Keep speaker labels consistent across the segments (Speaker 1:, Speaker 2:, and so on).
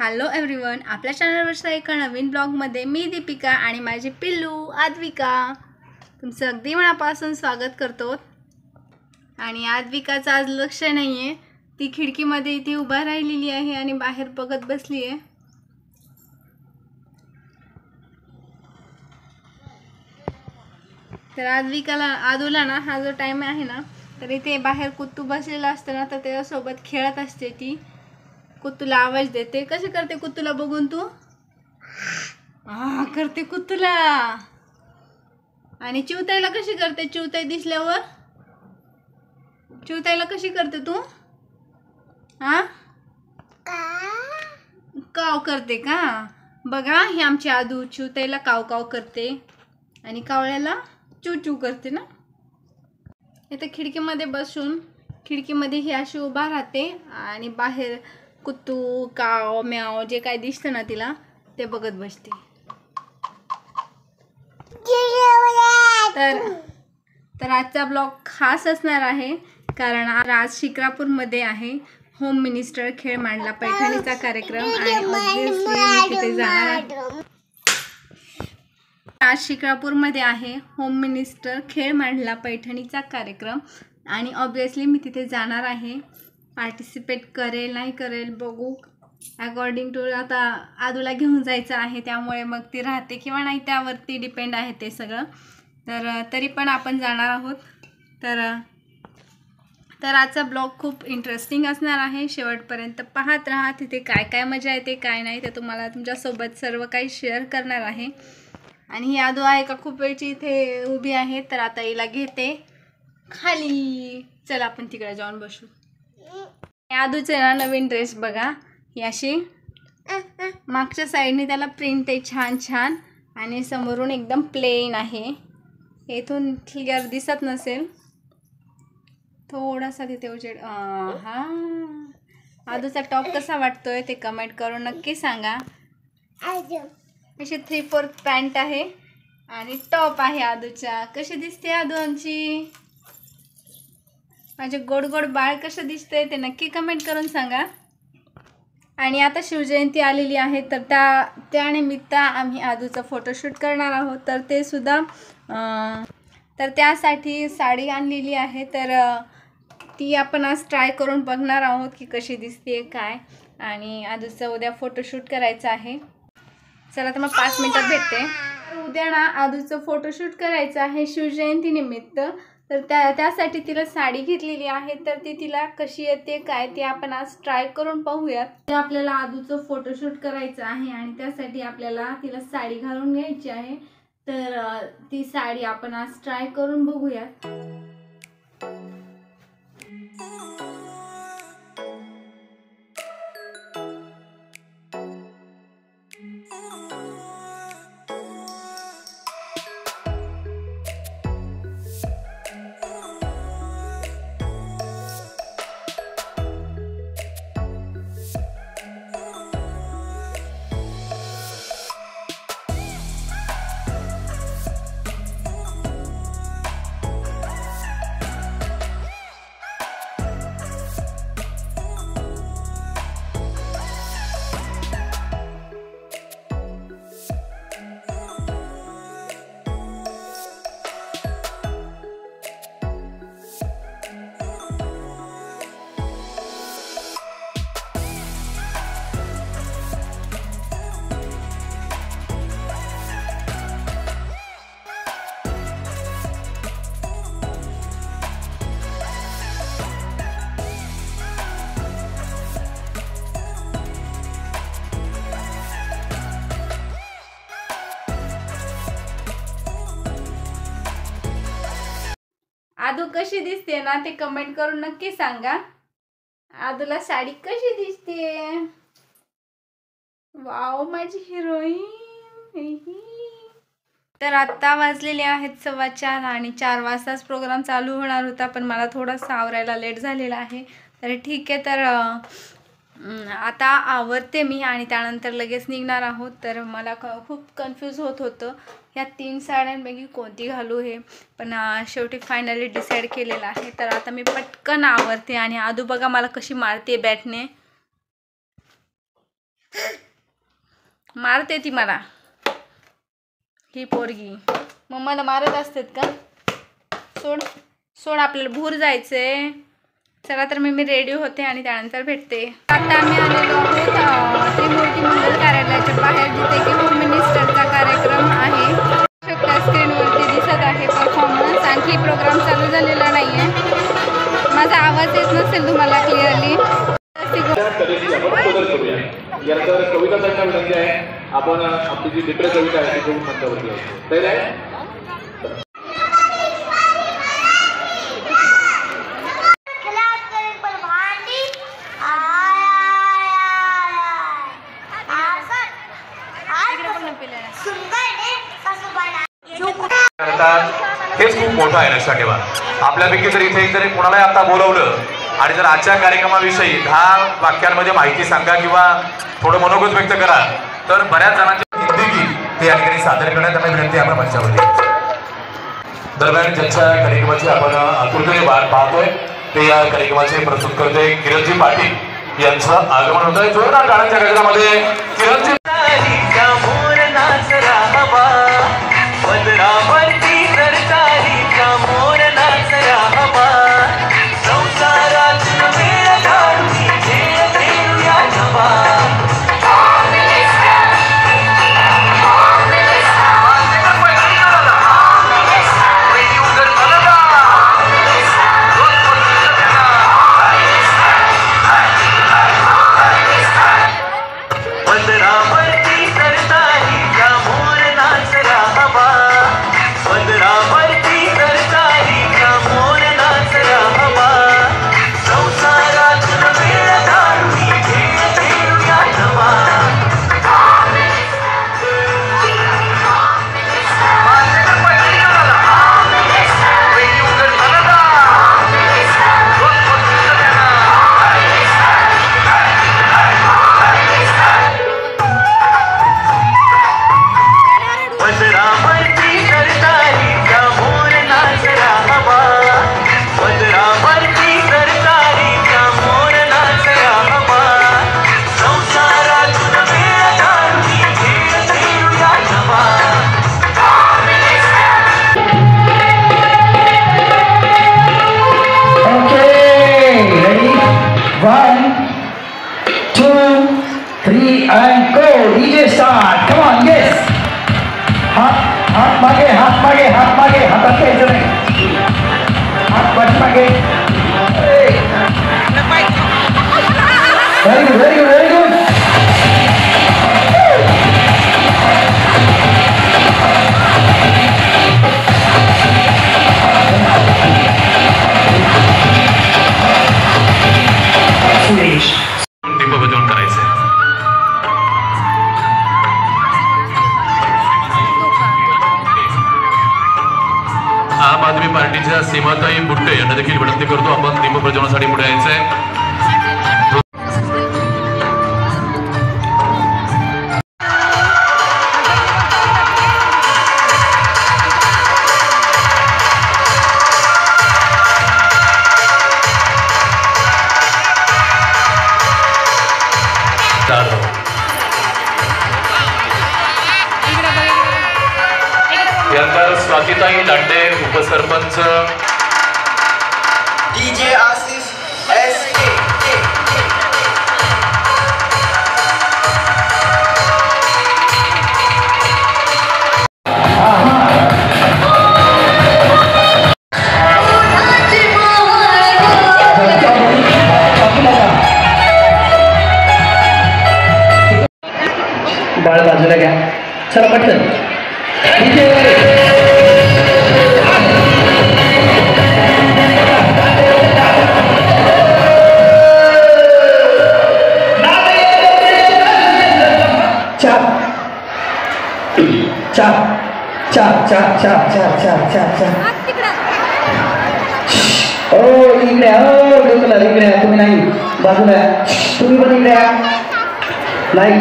Speaker 1: Hello everyone, आपल्या चॅनलवरच्या एका नवीन ब्लॉगमध्ये मी दीपिका आणि माझी पिल्लू आद्विका तुमचं अगदी मनापासून स्वागत करतो। आणि आद्विकाचं आज लक्ष नाही आहे, ती खिडकीमध्ये इथे उभा राहिलेली आहे आणि बाहेर बघत बसली आहे। तर आदूला ना हा जो टाइम आहे ना, तर इथे बाहेर कुत्तू बसलेला असतं ना, तर त्याच्यासोबत खेळत असते ती। कुत्तूला आवाज देते। कशी करते कुत्तूला बघून तू? करते कुत्तूला। आणि चिवताईला कशी करते? चिवताई दिसल्यावर चिवताईला कशी करते तू? काव करते का? बघा, ही आमची आदू चिवताईला काव काव करते आणि कावळ्याला चू चू करते ना। इथे खिडकीमध्ये बसून खिडकीमध्ये ही अशी उभा राहते आणि बाहेर कुत्तू काव म्याव जे काय दिसतं ना तिला ते बघत बसते। तर आजचा ब्लॉग खास असणार आहे, कारण आज शिक्रापूरमध्ये आहे होम मिनिस्टर खेळ मांडला पैठणीचा कार्यक्रम आणि ऑब्वियसली मी तिथे जाणार आहे। आज शिक्रापूरमध्ये आहे होम मिनिस्टर खेळ मांडला पैठणीचा कार्यक्रम आणि ऑब्वियसली मी तिथे जाणार आहे। पार्टिसिपेट करेल नाही करेल बघू, अकॉर्डिंग टू आता आदूला घेऊन जायचं आहे, त्यामुळे मग ती राहते किंवा नाही त्यावरती डिपेंड आहे ते सगळं। तरी पण आपण जाणार आहोत। तर आजचा ब्लॉग खूप इंटरेस्टिंग असणार आहे, शेवटपर्यंत पाहत राहा। तिथे काय काय मजा येते काय नाही ते तुम्हाला तुमच्यासोबत सर्व काही शेअर करणार आहे। आणि ही आदू आहे का खूप वेळची इथे उभी आहे, तर आता हिला घेते खाली। चला आपण तिकडे जाऊन बसू। आदूचे ना नवीन ड्रेस बघा, ही अशी मागच्या साईडने त्याला प्रिंट आहे छान छान आणि समोरून एकदम प्लेन आहे। इथून क्लिअर दिसत नसेल, थोडासा तिथे उजेड। आदूचा टॉप कसा वाटतोय ते कमेंट करून नक्की सांगा। अशी 3/4 पॅन्ट आहे आणि टॉप आहे आदूच्या। कशी दिसते आदू आमची? माझे गोड गोड बाळ कसं दिसतंय ते नक्की कमेंट करून सांगा। आणि आता शिवजयंती आलेली आहे, तर त्यानिमित्त आम्ही आदूचा फोटोशूट करणार आहोत। तर ते सुद्धा तर त्यासाठी साडी आणलेली आहे, तर ती आपण आज ट्राय करून बघणार आहोत की कशी दिसते काय। आणि आदूचा उद्या फोटोशूट करायचं आहे। चला तर मग 5 मिनिटात भेटते। उद्या ना आदूचं फोटोशूट करायचं आहे शिवजयंती निमित्त, तर त्यासाठी तिला साडी घेतलेली आहे। तर ती तिला कशी येते काय ते आपण आज ट्राय करून पाहूयात। आपल्याला आदूचं फोटोशूट करायचं आहे आणि त्यासाठी आपल्याला तिला साडी घालून घ्यायची आहे, तर ती साडी आपण आज ट्राय करून बघूयात। आदू कशी दिसते ना ते कमेंट करून नक्की सांगा। आदूला साडी कशी दिसते? वाव, माझी हिरोईन। तर आता वाजलेले आहेत 4:15 आणि 4 वाजताच प्रोग्राम चालू होणार होता, पण मला थोडंसं आवरायला लेट झालेला आहे। तर ठीक आहे, तर आता आवरते मी आणि त्यानंतर लगेच निघणार आहोत। तर मला खूप कन्फ्यूज होत होतं ह्या 3 साड्यांपैकी कोणती घालू हे, पण शेवटी फायनली डिसाईड केलेलं आहे। तर आता मी पटकन आवरते आणि आदू बघा मला कशी मारते बॅटने। मारते ती मला, ही पोरगी मम्माला मारत असतात का? सोड सोड, आपल्याला भूर जायचंय. चला तर मी रेडी होते आणि त्यानंतर भेटते. आता आम्ही आलेलो आहोत त्रिमूर्ती मंगल कार्यालयाच्या बाहेर, जिथे की होम मिनिस्टरचा कार्यक्रम आहे. शकता स्क्रीनवरती दिसत आहे परफॉर्मन्स. आणखी प्रोग्राम चालू झालेला नाही आहे. माझा आवाज येत नसेल तुम्हाला क्लिअरली.
Speaker 2: यानंतर कविता त्यांना विनंती आहे, आपण आपली जी मित्र कविता आहे ती खूप मंचावरती आहे.
Speaker 3: हेच खूप मोठं आहे, लक्षात ठेवा. आपल्यापैकी जर इथे जरी कोणालाही आता बोलवलं आणि जर आजच्या कार्यक्रमाविषयी 10 वाक्यांमध्ये माहिती सांगा किंवा थोडं मनोगत व्यक्त करा, तर बऱ्याच जणांचे हिंदी गीत ते या ठिकाणी सादर करण्यात त्यांना विनंती आहे. आपण मंचावरती दरम्यान ज्यांच्या कार्यक्रमाची आपण आतुरतेने वाट पाहतोय ते या कार्यक्रमाचे प्रस्तुत करते किरणजी पाटील यांचं आगमन होत आहे. जोरदार गाण्याच्या कार्यक्रमामध्ये किरणजी
Speaker 4: and go. DJ start. Come on, yes. हात मागे, हात मागे, हात मागे, हातात घ्यायचं नाही. हात पाठीमागे. Very good, very good, very good.
Speaker 3: दीपप्रज्वलन करायचं. आम आदमी पार्टीच्या सीमाताई बुट्टे यांना देखील विनंती करतो, आपण दीपप्रज्वलनासाठी पुढे यायचंय. यानंतर स्वातीताई लांडे उपसरपंच,
Speaker 5: डीजे आसिफ SK.
Speaker 4: बाळ बाजूला घ्या, चला पटकन. इकडे तुम्ही नाही, बाजूला तुम्ही पण इकडे नाही.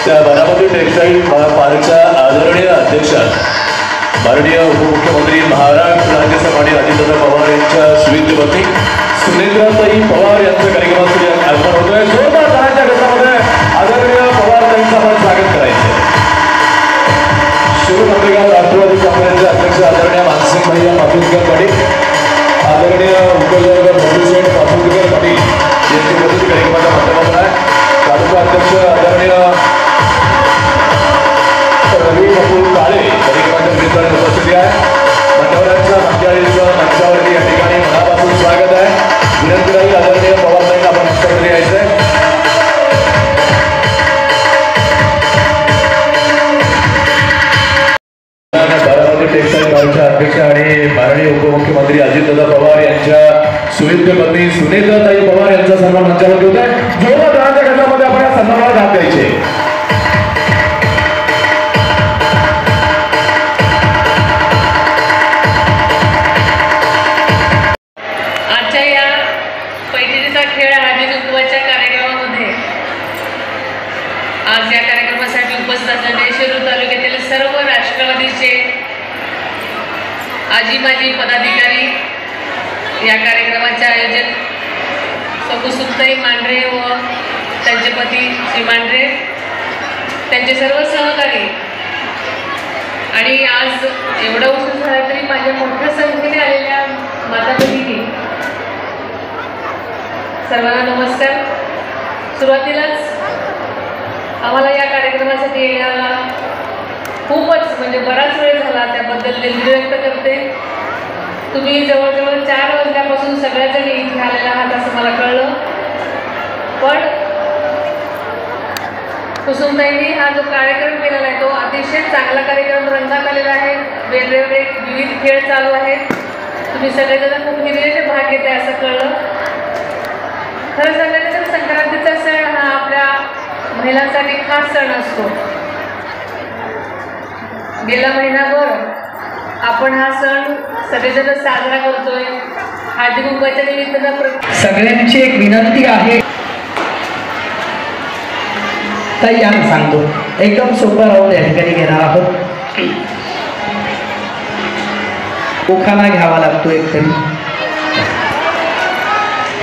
Speaker 2: त्या बारामती टेक्सटाईल पार्कच्या आदरणीय अध्यक्षा
Speaker 3: माननीय उपमुख्यमंत्री महाराष्ट्र राज्याचे माननीय अजितदादा पवार यांच्या स्वीकृती सुनेत्राताई पवार यांचं कार्यक्रमासाठी अर्पण होतोय. जोरदार टाळ्यांच्या गजरामध्ये आदरणीय पवार यांचं आपण स्वागत करायचं. शिवनांदेगाव राष्ट्रवादी काँग्रेसचे अध्यक्ष आदरणीय मानसिंग भैया पाटुलकर पाटील, आदरणीय उपविभाग मधुसेठ पाटुलकर पाटील यांची उपस्थित कार्यक्रमाच्या माध्यमातून आहे. तालुका अध्यक्ष आदरणीय रवी बपूर काळे कार्यक्रमाच्या निमित्ताने उपस्थिती आहे. मंडळाच्या मंचावरती या ठिकाणी मनापासून स्वागत आहे. विनंती राहील आदरणीय पवारसाहेब आपण मंचावरती यायचंय. बारामती टेक्सटाईल मार्गच्या अध्यक्ष आणि माननीय उपमुख्यमंत्री अजितदादा पवार यांच्या सुविद्य पत्नी सुनेत्राताई पवार यांचा सन्मान मंचावर होत आहे. जोरदार टाळ्यांच्या गजरामध्ये आपण या सन्मानाला दाद द्यायचे.
Speaker 6: आजच्या या पैठणीचा खेळ हळदी कुंकवाच्या कार्यक्रमामध्ये आज या कार्यक्रमासाठी उपस्थित असलेले शिरूर तालुक्यातील सर्व राष्ट्रवादीचे आजी माजी पदाधिकारी, या कार्यक्रमाचे आयोजक सकुसुमताई मांढरे व त्यांचे पती श्री मांढरे, त्यांचे सर्व सहकारी, आणि आज एवढं उशीर झाला तरी माझ्या मोठ्या संख्येने आलेल्या माता भगिनी सर्वांना नमस्कार. सुरुवातीलाच आम्हाला या कार्यक्रमासाठी येण्याला खूपच म्हणजे बराच वेळ झाला, त्याबद्दल दिलगिरी व्यक्त करते. तुम्ही जवळजवळ 4 वाजल्यापासून सगळ्याजणी इथे आलेला आहात असं मला कळलं. पण कुसुमताईंनी हा जो कार्यक्रम केलेला आहे तो अतिशय चांगला कार्यक्रम रंगात आलेला आहे. वेगवेगळे विविध खेळ चालू आहेत. तुम्ही सगळेजण खूप हिरिरीने भाग घेताय असं कळलं. खरं सांगायचं तर संक्रांतीचा सण हा आपल्या महिलांसाठी खास सण असतो. गेला महिनाभर आपण हा सण सगळेजण साजरा करतोय. हळदी कुंकवाच्या निमित्तानं
Speaker 4: सगळ्यांची एक विनंती आहे, ताई या सांगतो एकदम सोपं राहून या ठिकाणी घेणार आहोत. उखाणा घ्यावा लागतो एक तरी,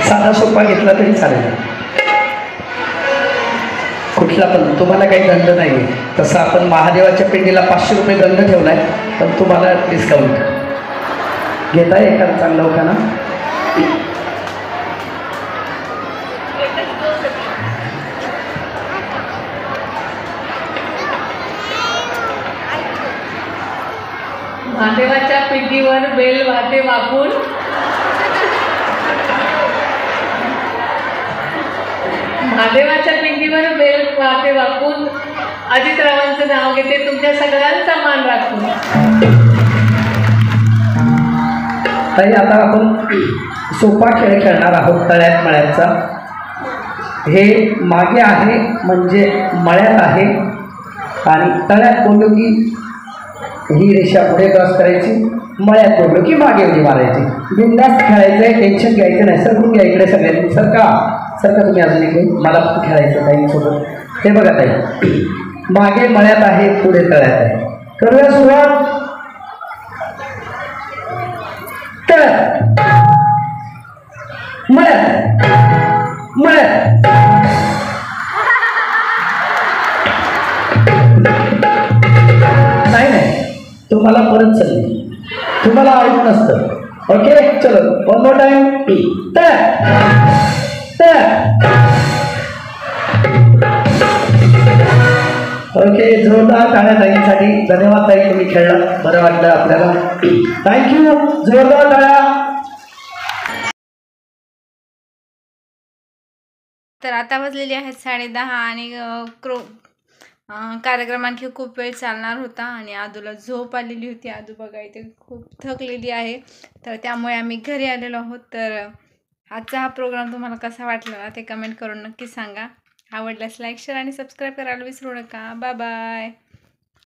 Speaker 4: साधा सोपा घेतला तरी चालेल, कुठला पण. तुम्हाला काही दंड नाही आहे. तसं आपण महादेवाच्या पिंडीला 500 रुपये दंड ठेवला आहे, पण तुम्हाला डिस्काउंट घेताय एखादा चांगला उखाणा.
Speaker 6: महादेवाच्या पिंडीवर बेल वाहते वाकून, महादेवाच्या पिंडीवर बेल वाहते वाकून, अजितरावांचं नाव घेते तुमच्या सगळ्यांचा मान राखून.
Speaker 4: ताई आता आपण सोपा खेळ खेळणार आहोत तळ्यात मळ्याचा. हे मागे आहे म्हणजे मळ्यात आहे, आणि तळ्यात बोललो की ही रेषा पुढे क्रॉस करायची, मळ्यात बोललो की मागे उडी मारायची. बिनधास्त खेळायचं आहे, टेन्शन घ्यायचं नाही. सर तुम्ही इकडे सगळ्यांनी सरका तुम्ही अजून इकडे, मला पण खेळायचं ताईसोबत. हे बघा ताई, मागे मळ्यात आहे पुढे तळ्यात आहे. करूया सुरुवात. तळ्यात मळ्यात मळ्यात नाही, तुम्हाला परत चालली, तुम्हाला आऊट नसतं. ओके चलो वन मोर टाइम. ओके जोरदार टाळ्या ताईंसाठी. धन्यवाद ताई, तुम्ही खेळला, बरं वाटलं आपल्याला. थँक्यू. जोरदार टाळ्या.
Speaker 1: तर आता वाजलेली आहेत 10:30 आणि कार्यक्रम आणखी खूप वेळ चालणार होता आणि आदूला झोप आलेली होती. आदू बघा इथे खूप थकलेली आहे, तर त्यामुळे आम्ही घरी आलेलो आहोत. तर आजचा हा प्रोग्राम तुम्हाला कसा वाटला ना ते कमेंट करून नक्की सांगा. आवडल्यास लाईक शेअर आणि सबस्क्राईब करायला विसरू नका. Bye bye.